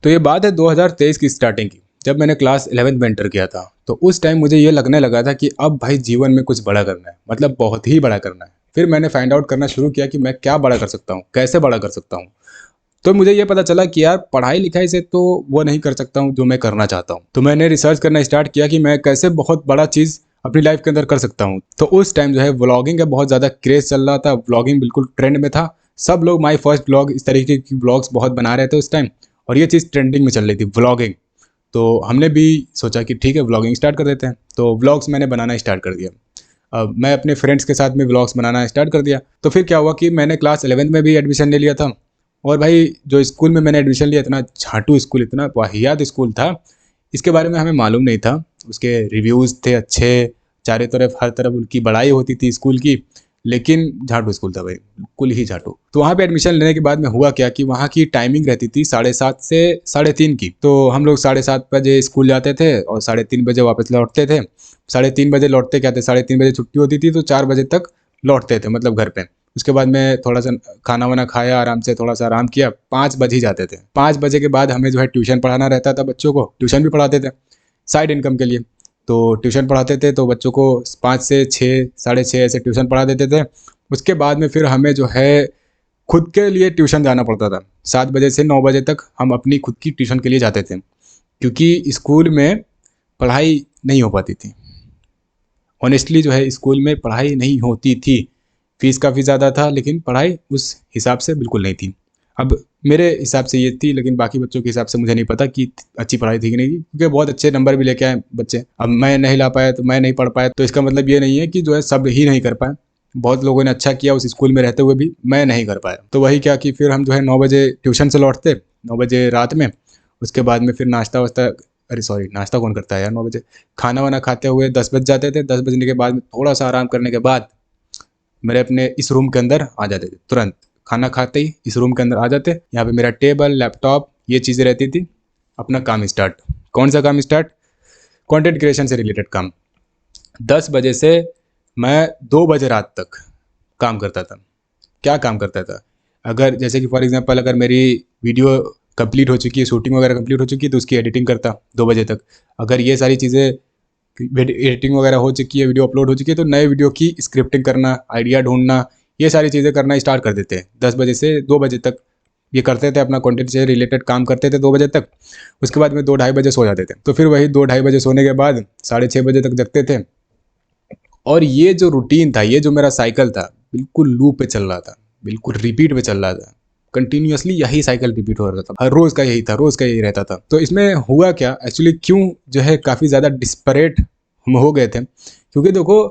तो ये बात है 2023 की स्टार्टिंग की, जब मैंने क्लास 11th में एंटर किया था। तो उस टाइम मुझे ये लगने लगा था कि अब भाई जीवन में कुछ बड़ा करना है, मतलब बहुत ही बड़ा करना है। फिर मैंने फाइंड आउट करना शुरू किया कि मैं क्या बड़ा कर सकता हूँ, कैसे बड़ा कर सकता हूँ। तो मुझे ये पता चला कि यार पढ़ाई लिखाई से तो वो नहीं कर सकता हूँ जो मैं करना चाहता हूँ। तो मैंने रिसर्च करना स्टार्ट किया कि मैं कैसे बहुत बड़ा चीज़ अपनी लाइफ के अंदर कर सकता हूँ। तो उस टाइम जो है व्लॉगिंग का बहुत ज़्यादा क्रेज चल रहा था, व्लॉगिंग बिल्कुल ट्रेंड में था। सब लोग माई फर्स्ट ब्लॉग इस तरीके की ब्लॉग्स बहुत बना रहे थे उस टाइम, और ये चीज़ ट्रेंडिंग में चल रही थी व्लॉगिंग। तो हमने भी सोचा कि ठीक है व्लॉगिंग स्टार्ट कर देते हैं। तो व्लॉग्स मैंने बनाना स्टार्ट कर दिया। अब मैं अपने फ्रेंड्स के साथ में व्लॉग्स बनाना स्टार्ट कर दिया। तो फिर क्या हुआ कि मैंने क्लास 11th में भी एडमिशन ले लिया था। और भाई जो स्कूल में मैंने एडमिशन लिया, इतना झाटू स्कूल, इतना वाहियात स्कूल था, इसके बारे में हमें मालूम नहीं था। उसके रिव्यूज़ थे अच्छे, चारों तरफ हर तरफ उनकी बड़ाई होती थी स्कूल की, लेकिन झाटू स्कूल था भाई, बिल्कुल ही झाटू। तो वहाँ पे एडमिशन लेने के बाद में हुआ क्या कि वहाँ की टाइमिंग रहती थी 7:30 से 3:30 की। तो हम लोग 7:30 बजे स्कूल जाते थे और 3:30 बजे वापस लौटते थे। 3:30 बजे लौटते क्या थे, 3:30 बजे छुट्टी होती थी तो 4 बजे तक लौटते थे, मतलब घर पे। उसके बाद में थोड़ा सा खाना वाना खाया, आराम से थोड़ा सा आराम किया, 5 बज ही जाते थे। 5 बजे के बाद हमें जो है ट्यूशन पढ़ाना रहता था, बच्चों को ट्यूशन भी पढ़ाते थे साइड इनकम के लिए। तो ट्यूशन पढ़ाते थे तो बच्चों को 5 से 6, 6:30 ऐसे ट्यूशन पढ़ा देते थे। उसके बाद में फिर हमें जो है खुद के लिए ट्यूशन जाना पड़ता था। 7 बजे से 9 बजे तक हम अपनी खुद की ट्यूशन के लिए जाते थे, क्योंकि स्कूल में पढ़ाई नहीं हो पाती थी। ऑनेस्टली जो है स्कूल में पढ़ाई नहीं होती थी। फीस काफ़ी ज़्यादा था, लेकिन पढ़ाई उस हिसाब से बिल्कुल नहीं थी। अब मेरे हिसाब से ये थी, लेकिन बाकी बच्चों के हिसाब से मुझे नहीं पता कि अच्छी पढ़ाई थी कि नहीं थी, क्योंकि बहुत अच्छे नंबर भी लेके आए बच्चे। अब मैं नहीं ला पाया तो मैं नहीं पढ़ पाया, तो इसका मतलब ये नहीं है कि जो है सब ही नहीं कर पाए। बहुत लोगों ने अच्छा किया उस स्कूल में रहते हुए भी, मैं नहीं कर पाया। तो वही क्या कि फिर हम जो है 9 बजे ट्यूशन से लौटते, 9 बजे रात में। उसके बाद में फिर नाश्ता वास्ता, अरे सॉरी नाश्ता कौन करता है यार 9 बजे। खाना वाना खाते हुए 10 बज जाते थे। 10 बजने के बाद में थोड़ा सा आराम करने के बाद मेरे अपने इस रूम के अंदर आ जाते थे तुरंत। खाना खाते ही इस रूम के अंदर आ जाते, यहाँ पे मेरा टेबल, लैपटॉप, ये चीज़ें रहती थी। अपना काम स्टार्ट। कौन सा काम स्टार्ट? कंटेंट क्रिएशन से रिलेटेड काम। 10 बजे से मैं 2 बजे रात तक काम करता था। क्या काम करता था? अगर जैसे कि फॉर एग्जांपल अगर मेरी वीडियो कंप्लीट हो चुकी है, शूटिंग वगैरह कंप्लीट हो चुकी है, तो उसकी एडिटिंग करता 2 बजे तक। अगर ये सारी चीज़ें एडिटिंग वगैरह हो चुकी है, वीडियो अपलोड हो चुकी है, तो नए वीडियो की स्क्रिप्टिंग करना, आइडिया ढूंढना, ये सारी चीज़ें करना स्टार्ट कर देते हैं 10 बजे से 2 बजे तक। ये करते थे, अपना कंटेंट से रिलेटेड काम करते थे 2 बजे तक। उसके बाद में 2 ढाई बजे सो जाते थे। तो फिर वही 2 ढाई बजे सोने के बाद 6:30 बजे तक जगते थे। और ये जो रूटीन था, ये जो मेरा साइकिल था, बिल्कुल लूप पे चल रहा था, बिल्कुल रिपीट पे चल रहा था। कंटिन्यूअसली यही साइकिल रिपीट हो रहा था, हर रोज़ का यही था, रोज़ का यही रहता था। तो इसमें हुआ क्या एक्चुअली, क्यों जो है काफ़ी ज़्यादा डिस्परेट हम हो गए थे, क्योंकि देखो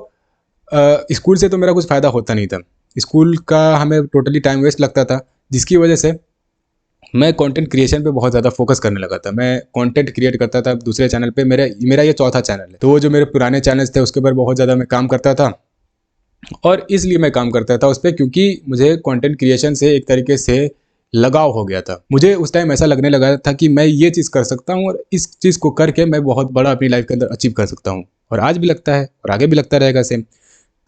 स्कूल से तो मेरा कुछ फ़ायदा होता नहीं था। स्कूल का हमें टोटली टाइम वेस्ट लगता था, जिसकी वजह से मैं कंटेंट क्रिएशन पे बहुत ज़्यादा फोकस करने लगा था। मैं कंटेंट क्रिएट करता था दूसरे चैनल पे, मेरा ये चौथा चैनल है। तो वो जो मेरे पुराने चैनल्स थे उसके ऊपर बहुत ज़्यादा मैं काम करता था। और इसलिए मैं काम करता था उस पर, क्योंकि मुझे कंटेंट क्रिएशन से एक तरीके से लगाव हो गया था। मुझे उस टाइम ऐसा लगने लगा था कि मैं ये चीज़ कर सकता हूँ, और इस चीज़ को करके मैं बहुत बड़ा अपनी लाइफ के अंदर अचीव कर सकता हूँ। और आज भी लगता है और आगे भी लगता रहेगा सेम।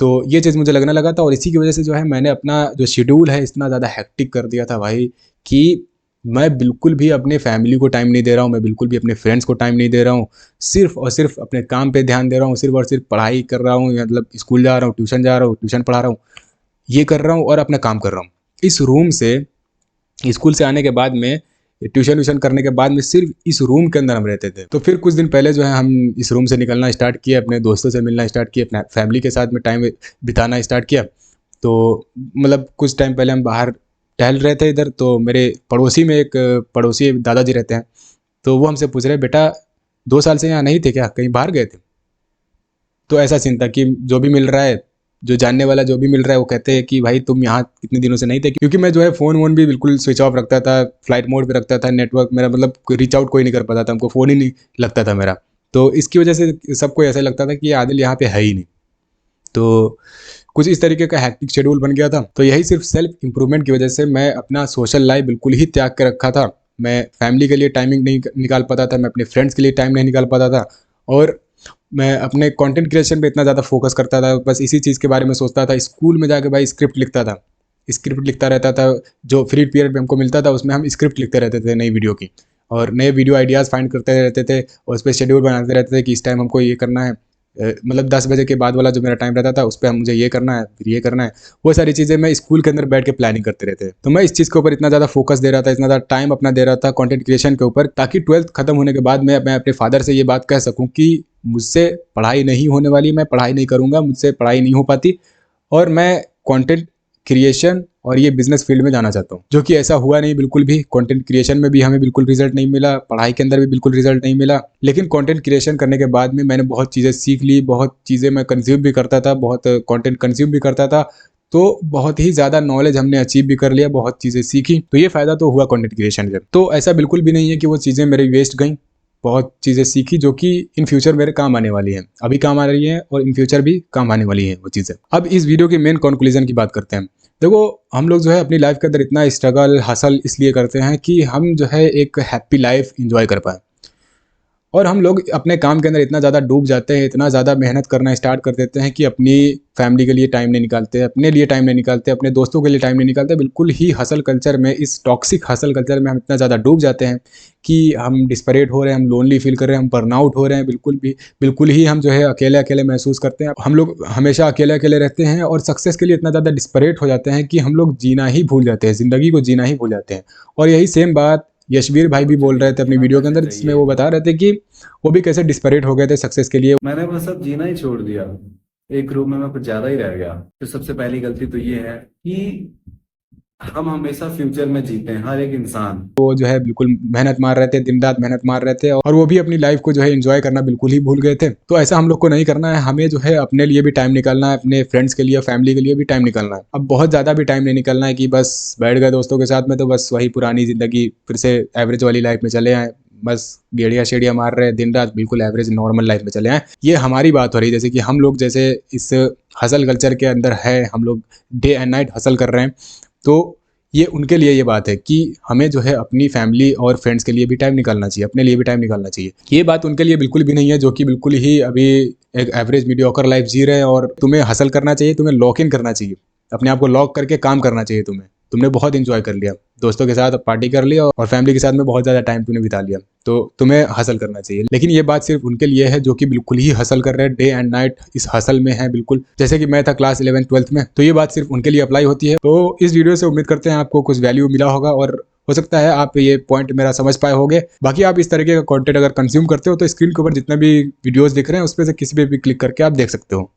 तो ये चीज़ मुझे लगने लगा था, और इसी की वजह से जो है मैंने अपना जो शेड्यूल है इतना ज़्यादा हेक्टिक कर दिया था भाई, कि मैं बिल्कुल भी अपने फैमिली को टाइम नहीं दे रहा हूँ, मैं बिल्कुल भी अपने फ्रेंड्स को टाइम नहीं दे रहा हूँ। सिर्फ और सिर्फ अपने काम पे ध्यान दे रहा हूँ, सिर्फ और सिर्फ पढ़ाई कर रहा हूँ, मतलब स्कूल जा रहा हूँ, ट्यूशन जा रहा हूँ, ट्यूशन पढ़ा रहा हूँ, ये कर रहा हूँ और अपना काम कर रहा हूँ। इस रूम से, स्कूल से आने के बाद में, ट्यूशन व्यूशन करने के बाद में सिर्फ इस रूम के अंदर हम रहते थे। तो फिर कुछ दिन पहले जो है हम इस रूम से निकलना स्टार्ट किया, अपने दोस्तों से मिलना स्टार्ट किया, अपने फैमिली के साथ में टाइम बिताना स्टार्ट किया। तो मतलब कुछ टाइम पहले हम बाहर टहल रहे थे इधर, तो मेरे पड़ोसी में एक पड़ोसी दादाजी रहते हैं। तो वो हमसे पूछ रहे, बेटा 2 साल से यहाँ नहीं थे क्या, कहीं बाहर गए थे? तो ऐसा सीन था कि जो भी मिल रहा है, जो जानने वाला जो भी मिल रहा है, वो कहते हैं कि भाई तुम यहाँ कितने दिनों से नहीं थे, क्योंकि मैं जो है फ़ोन वोन भी बिल्कुल स्विच ऑफ रखता था, फ्लाइट मोड पे रखता था, नेटवर्क मेरा मतलब रीच आउट कोई नहीं कर पाता था, हमको फ़ोन ही नहीं लगता था मेरा। तो इसकी वजह से सबको ऐसा लगता था कि ये आदिल यहाँ पे है ही नहीं। तो कुछ इस तरीके का हैक्टिक शेड्यूल बन गया था। तो यही सिर्फ सेल्फ इंप्रूवमेंट की वजह से मैं अपना सोशल लाइफ बिल्कुल ही त्याग के रखा था। मैं फैमिली के लिए टाइमिंग नहीं निकाल पाता था, मैं अपने फ्रेंड्स के लिए टाइम नहीं निकाल पाता था, और मैं अपने कंटेंट क्रिएशन पे इतना ज़्यादा फोकस करता था, बस इसी चीज़ के बारे में सोचता था। स्कूल में जाके भाई स्क्रिप्ट लिखता था, स्क्रिप्ट लिखता रहता था। जो फ्री पीरियड में हमको मिलता था उसमें हम स्क्रिप्ट लिखते रहते थे नई वीडियो की। और नए वीडियो आइडियाज़ फाइंड करते रहते थे और उस पर शेड्यूल बनाते रहते थे कि इस टाइम हमको ये करना है। मतलब 10 बजे के बाद वाला जो मेरा टाइम रहता था उस पर मुझे ये करना है, फिर ये करना है। वो सारी चीज़ें मैं स्कूल के अंदर बैठ के प्लानिंग करते रहते। तो मैं इस चीज़ के ऊपर इतना ज़्यादा फोकस दे रहा था, इतना ज़्यादा टाइम अपना दे रहा था कंटेंट क्रिएशन के ऊपर, ताकि 12th खत्म होने के बाद मैं अपने फादर से ये बात कह सकूँ कि मुझसे पढ़ाई नहीं होने वाली, मैं पढ़ाई नहीं करूँगा, मुझसे पढ़ाई नहीं हो पाती और मैं कंटेंट क्रिएशन और ये बिजनेस फील्ड में जाना चाहता हूँ। जो कि ऐसा हुआ नहीं बिल्कुल भी। कंटेंट क्रिएशन में भी हमें बिल्कुल रिजल्ट नहीं मिला, पढ़ाई के अंदर भी बिल्कुल रिजल्ट नहीं मिला। लेकिन कंटेंट क्रिएशन करने के बाद में मैंने बहुत चीज़ें सीख ली, बहुत चीज़ें मैं कंज्यूम भी करता था, बहुत कंटेंट कंज्यूम भी करता था। तो बहुत ही ज़्यादा नॉलेज हमने अचीव भी कर लिया, बहुत चीज़ें सीखी। तो ये फ़ायदा तो हुआ कंटेंट क्रिएशन से। तो ऐसा बिल्कुल भी नहीं है कि वो चीज़ें मेरी वेस्ट गई। बहुत चीज़ें सीखी जो कि इन फ्यूचर मेरे काम आने वाली हैं, अभी काम आ रही हैं और इन फ्यूचर भी काम आने वाली हैं वो चीज़ें। अब इस वीडियो की मेन कंक्लूजन की बात करते हैं। देखो, हम लोग जो है अपनी लाइफ के अंदर इतना स्ट्रगल हसल इसलिए करते हैं कि हम जो है एक हैप्पी लाइफ इंजॉय कर पाएँ। और हम लोग अपने काम के अंदर इतना ज़्यादा डूब जाते हैं, इतना ज़्यादा मेहनत करना स्टार्ट कर देते हैं कि अपनी फैमिली के लिए टाइम नहीं निकालते, अपने लिए टाइम नहीं निकालते, अपने दोस्तों के लिए टाइम नहीं निकालते। बिल्कुल ही हसल कल्चर में, इस टॉक्सिक हसल कल्चर में हम इतना ज़्यादा डूब जाते हैं कि हम डिस्परेट हो रहे हैं, हम लोनली फील कर रहे हैं, हम बर्नआउट हो रहे हैं। बिल्कुल ही हम जो है अकेले-अकेले महसूस करते हैं। हम लोग हमेशा अकेले-अकेले रहते हैं और सक्सेस के लिए इतना ज़्यादा डिस्परेट हो जाते हैं कि हम लोग जीना ही भूल जाते हैं, ज़िंदगी को जीना ही भूल जाते हैं। और यही सेम बात यशवीर भाई भी बोल रहे थे अपनी जीना वीडियो के कैसे अंदर, जिसमें चाहिए। वो बता रहे थे कि वो भी कैसे डिस्परेट हो गए थे सक्सेस के लिए। मैंने बस अब जीना ही छोड़ दिया। एक रूम में मैं कुछ ज्यादा ही रह गया। तो सबसे पहली गलती तो ये है कि हम हमेशा फ्यूचर में जीते हैं, हर एक इंसान। वो जो है बिल्कुल मेहनत मार रहे थे, दिन रात मेहनत मार रहे थे और वो भी अपनी लाइफ को जो है एंजॉय करना बिल्कुल ही भूल गए थे। तो ऐसा हम लोग को नहीं करना है। हमें जो है अपने लिए भी टाइम निकालना है, अपने फ्रेंड्स के लिए, फैमिली के लिए भी टाइम निकालना है। अब बहुत ज़्यादा भी टाइम नहीं निकालना है कि बस बैठ गए दोस्तों के साथ में तो बस वही पुरानी ज़िंदगी फिर से एवरेज वाली लाइफ में चले आए। बस गेड़िया शेड़िया मार रहे हैं दिन रात, बिल्कुल एवरेज नॉर्मल लाइफ में चले आए। ये हमारी बात हो रही है, जैसे कि हम लोग जैसे इस हसल कल्चर के अंदर है, हम लोग डे एंड नाइट हसल कर रहे हैं। तो ये उनके लिए ये बात है कि हमें जो है अपनी फैमिली और फ्रेंड्स के लिए भी टाइम निकालना चाहिए, अपने लिए भी टाइम निकालना चाहिए। ये बात उनके लिए बिल्कुल भी नहीं है जो कि बिल्कुल ही अभी एक एवरेज मीडियोकर लाइफ जी रहे हैं। और तुम्हें हसल करना चाहिए, तुम्हें लॉक इन करना चाहिए, अपने आप को लॉक करके काम करना चाहिए। तुमने बहुत इंजॉय कर लिया, दोस्तों के साथ पार्टी कर लिया और फैमिली के साथ में बहुत ज़्यादा टाइम तुमने बिता लिया, तो तुम्हें हसल करना चाहिए। लेकिन ये बात सिर्फ उनके लिए है जो कि बिल्कुल ही हसल कर रहे हैं, डे एंड नाइट इस हसल में है बिल्कुल। जैसे कि मैं था क्लास 11th-12th में, तो ये बात सिर्फ उनके लिए अप्लाई होती है। तो इस वीडियो से उम्मीद करते हैं आपको कुछ वैल्यू मिला होगा और हो सकता है आप ये पॉइंट मेरा समझ पाए होगे। बाकी आप इस तरीके का कंटेंट अगर कंज्यूम करते हो तो स्क्रीन के ऊपर जितना भी वीडियोस दिख रहे हैं उस पर से किसी पे भी क्लिक करके आप देख सकते हो।